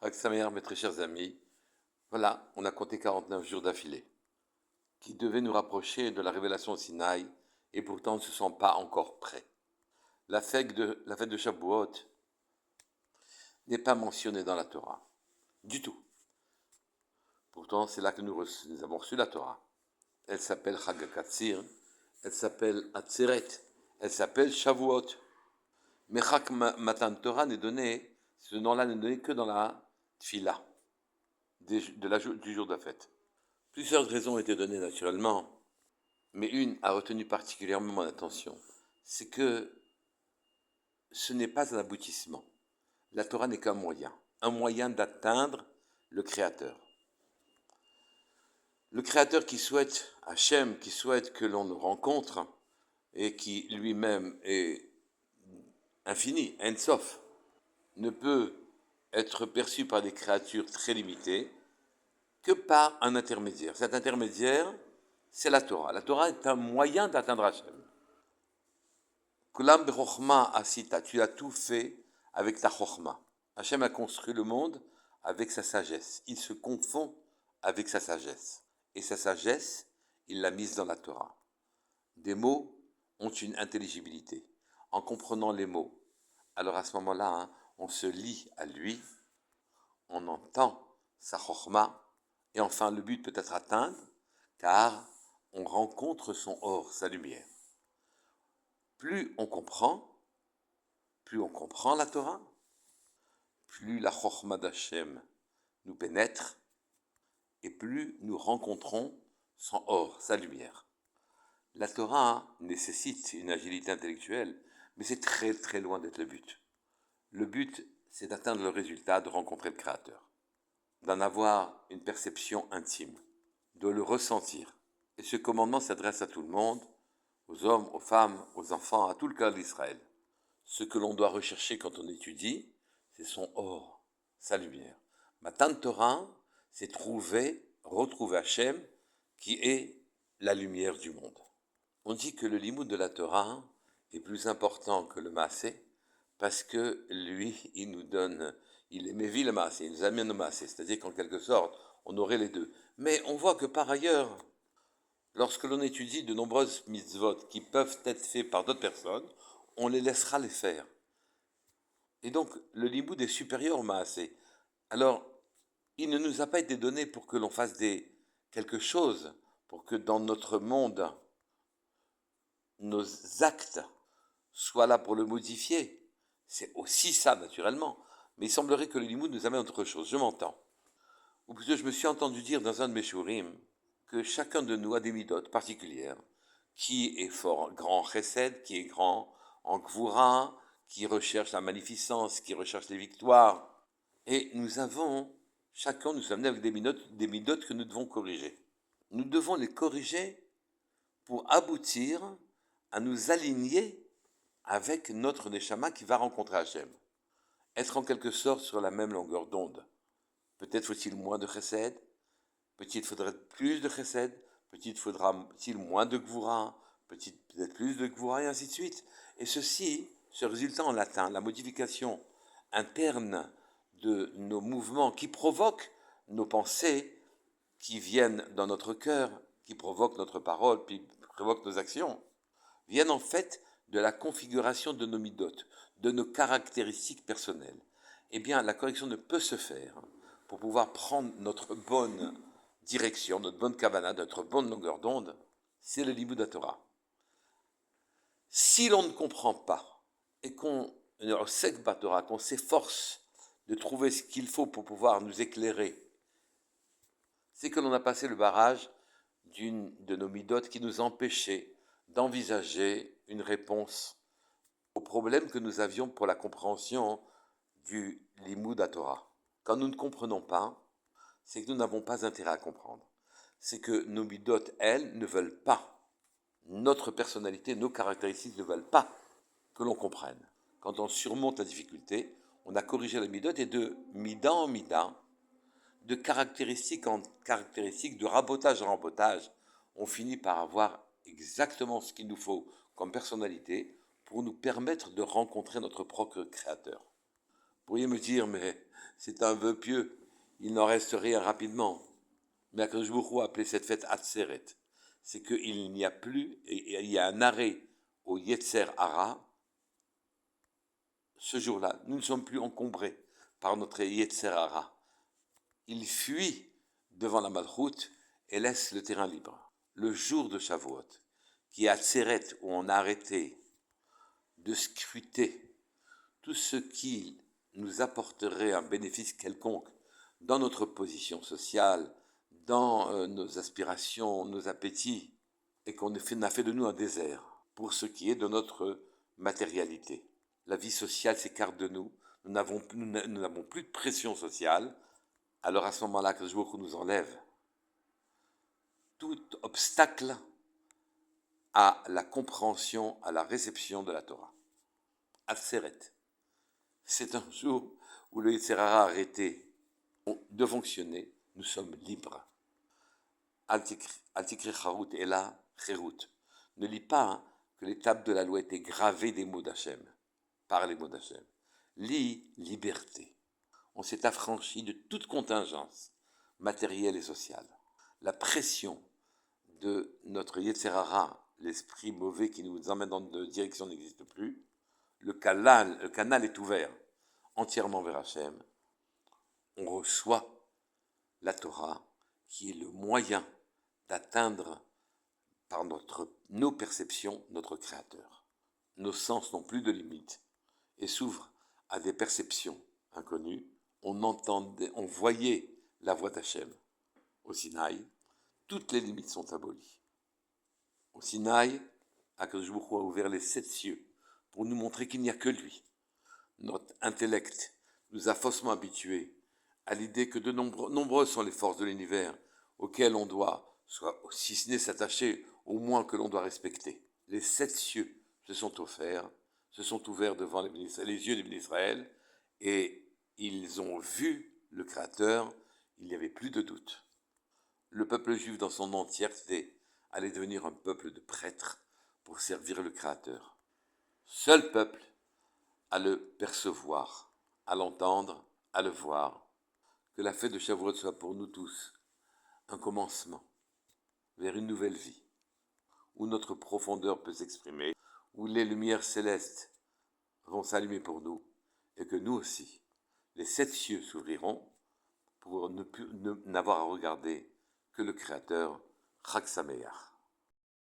Avec sa mère, mes très chers amis, voilà, on a compté 49 jours d'affilée, qui devaient nous rapprocher de la révélation au Sinaï, et pourtant ne se sont pas encore prêts. La fête de Shavuot n'est pas mentionnée dans la Torah, du tout. Pourtant, c'est là que nous avons reçu la Torah. Elle s'appelle Chag HaKatzir, elle s'appelle Atzeret, elle s'appelle Shavuot. Mais Chag Matan Torah n'est donné, ce nom-là n'est donné que dans la Tfila, du jour de la fête. Plusieurs raisons étaient données naturellement, mais une a retenu particulièrement mon attention. C'est que ce n'est pas un aboutissement. La Torah n'est qu'un moyen d'atteindre le Créateur. Le Créateur qui souhaite, Hachem, qui souhaite que l'on nous rencontre et qui lui-même est infini, Ein Sof, ne peut être perçu par des créatures très limitées que par un intermédiaire. Cet intermédiaire, c'est la Torah. La Torah est un moyen d'atteindre Hachem. Kulam b'chokhma asita, tu as tout fait avec ta chokhma. Hachem a construit le monde avec sa sagesse. Il se confond avec sa sagesse. Et sa sagesse, il l'a mise dans la Torah. Des mots ont une intelligibilité. En comprenant les mots, alors à ce moment-là, on se lie à lui, on entend sa chokhma, et enfin le but peut être atteint, car on rencontre son or, sa lumière. Plus on comprend la Torah, plus la chokhma d'Hachem nous pénètre, et plus nous rencontrons son or, sa lumière. La Torah nécessite une agilité intellectuelle, mais c'est très très loin d'être le but. Le but, c'est d'atteindre le résultat, de rencontrer le Créateur, d'en avoir une perception intime, de le ressentir. Et ce commandement s'adresse à tout le monde, aux hommes, aux femmes, aux enfants, à tout le cœur d'Israël. Ce que l'on doit rechercher quand on étudie, c'est son or, sa lumière. Matan Torah, c'est retrouver Hachem, qui est la lumière du monde. On dit que le limoud de la Torah est plus important que le maasé, parce que lui, il est mévi le maasé, il nous amène au maasé, c'est-à-dire qu'en quelque sorte, on aurait les deux. Mais on voit que par ailleurs, lorsque l'on étudie de nombreuses mitzvot qui peuvent être faites par d'autres personnes, on les laissera les faire. Et donc, le limoud est supérieur au maasé. Alors, il ne nous a pas été donné pour que l'on fasse quelque chose, pour que dans notre monde, nos actes soient là pour le modifier. C'est aussi ça, naturellement. Mais il semblerait que le limoud nous amène à autre chose. Je m'entends. Ou plutôt, je me suis entendu dire dans un de mes shurim que chacun de nous a des midotes particulières, qui est fort grand chesed, qui est grand en gvura, qui recherche la magnificence, qui recherche les victoires. Et chacun nous sommes avec des midotes que nous devons corriger. Nous devons les corriger pour aboutir à nous aligner avec notre neshama qui va rencontrer Hachem. Être en quelque sorte sur la même longueur d'onde. Peut-être faut-il moins de chesed, peut-être faudrait plus de chesed, peut-être faudra-t-il moins de gvura, peut-être plus de gvura, et ainsi de suite. Et ce résultat en latin, la modification interne de nos mouvements qui provoquent nos pensées, qui viennent dans notre cœur, qui provoquent notre parole, puis provoquent nos actions, viennent en fait de la configuration de nos midotes, de nos caractéristiques personnelles. Eh bien, la correction ne peut se faire pour pouvoir prendre notre bonne direction, notre bonne kavana, notre bonne longueur d'onde, c'est le limud Torah. Si l'on ne comprend pas et qu'on qu'on s'efforce de trouver ce qu'il faut pour pouvoir nous éclairer, c'est que l'on a passé le barrage d'une de nos midotes qui nous empêchait d'envisager une réponse au problème que nous avions pour la compréhension du limud Torah. Quand nous ne comprenons pas, c'est que nous n'avons pas intérêt à comprendre. C'est que nos midotes, elles, ne veulent pas. Notre personnalité, nos caractéristiques ne veulent pas que l'on comprenne. Quand on surmonte la difficulté, on a corrigé la midote et de mida en mida, de caractéristiques en caractéristiques, de rabotage en rabotage, on finit par avoir exactement ce qu'il nous faut comme personnalité pour nous permettre de rencontrer notre propre créateur. Vous pourriez me dire, mais c'est un vœu pieux, il n'en reste rien rapidement. Mais Akadosh Baruch Hu a appelé cette fête Atzeret. C'est qu'il n'y a plus, et il y a un arrêt au Yetzer Hara. Ce jour-là, nous ne sommes plus encombrés par notre Yetzer Hara. Il fuit devant la Malchoute et laisse le terrain libre. Le jour de Shavuot, qui est Atzeret, où on a arrêté de scruter tout ce qui nous apporterait un bénéfice quelconque dans notre position sociale, dans nos aspirations, nos appétits, et qu'on a fait de nous un désert pour ce qui est de notre matérialité. La vie sociale s'écarte de nous, nous n'avons plus de pression sociale, alors à ce moment-là, que Akadosh Baruch Hu nous enlève tout obstacle à la compréhension, à la réception de la Torah. Atzeret. C'est un jour où le Yetzer Hara a arrêté de fonctionner, nous sommes libres. Al tikri charut ela cherut. Ne lis pas que les tables de la loi étaient gravées des mots d'Hachem, par les mots d'Hachem. Lis liberté. On s'est affranchi de toute contingence matérielle et sociale. La pression de notre Yetzer Hara, l'esprit mauvais qui nous emmène dans de direction n'existe plus. Le canal est ouvert entièrement vers Hachem. On reçoit la Torah, qui est le moyen d'atteindre par nos perceptions notre Créateur. Nos sens n'ont plus de limites et s'ouvrent à des perceptions inconnues. On voyait la voix d'Hachem au Sinaï. Toutes les limites sont abolies. Au Sinaï, Akadosh Baruch Hu a ouvert les 7 cieux pour nous montrer qu'il n'y a que lui. Notre intellect nous a faussement habitués à l'idée que de nombreuses sont les forces de l'univers auxquelles on doit, si ce n'est s'attacher, au moins que l'on doit respecter. Les 7 cieux se sont ouverts devant les yeux des bénis d'Israël, et ils ont vu le Créateur, il n'y avait plus de doute. Le peuple juif dans son entièreté allait devenir un peuple de prêtres pour servir le Créateur. Seul peuple à le percevoir, à l'entendre, à le voir. Que la fête de Shavuot soit pour nous tous un commencement vers une nouvelle vie, où notre profondeur peut s'exprimer, où les lumières célestes vont s'allumer pour nous, et que nous aussi, les 7 cieux s'ouvriront pour n'avoir à regarder que le Créateur, Chag Sameach.